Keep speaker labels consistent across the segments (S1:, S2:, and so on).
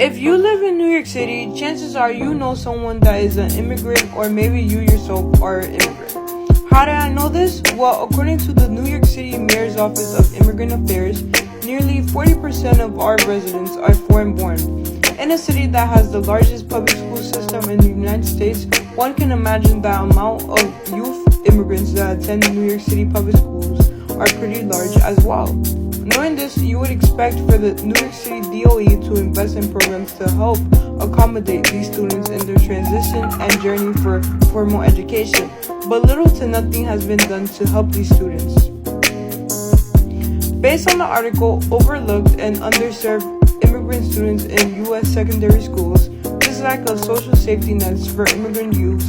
S1: If you live in New York City, chances are you know someone that is an immigrant, or maybe you yourself are an immigrant. How did I know this? Well, according to the New York City Mayor's Office of Immigrant Affairs, nearly 40% of our residents are foreign-born. In a city that has the largest public school system in the United States, one can imagine the amount of youth immigrants that attend New York City public schools are pretty large as well. Knowing this, you would expect for the New York City DOE to invest in programs to help accommodate these students in their transition and journey for formal education, but little to nothing has been done to help these students. Based on the article, overlooked and underserved immigrant students in U.S. secondary schools, this lack of social safety nets for immigrant youth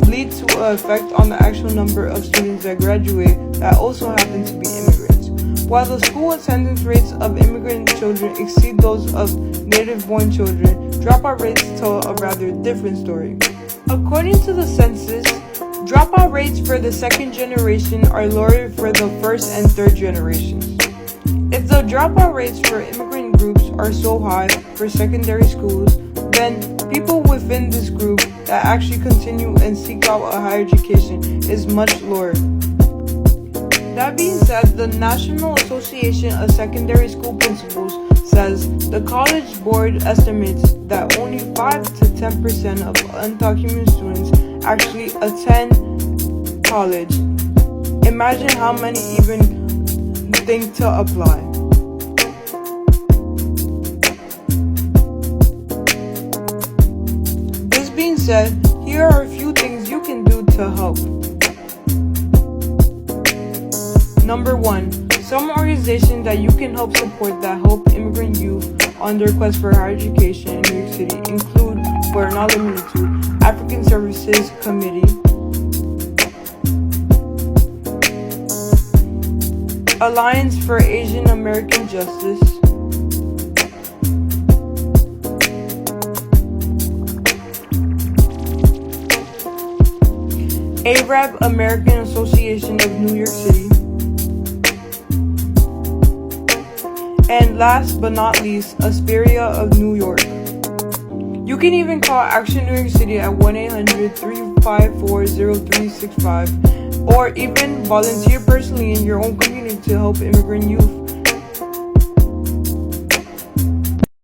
S1: lead to an effect on the actual number of students that graduate that also happen to be immigrants. While the school attendance rates of immigrant children exceed those of native-born children, dropout rates tell a rather different story. According to the census, dropout rates for the second generation are lower for the first and third generations. If the dropout rates for immigrant groups are so high for secondary schools, then people within this group that actually continue and seek out a higher education is much lower. That being said, the National Association of Secondary School Principals says the College Board estimates that only 5 to 10% of undocumented students actually attend college. Imagine how many even think to apply. This being said, here are a few things you can do to help. Number 1, some organizations that you can help support that help immigrant youth on their quest for higher education in New York City include, but are not limited to, African Services Committee, Alliance for Asian American Justice, ARAB, American Association of New York City, and last but not least, Asperia of New York. You can even call Action New York City at 1-800-354-0365, or even volunteer personally in your own community to help immigrant youth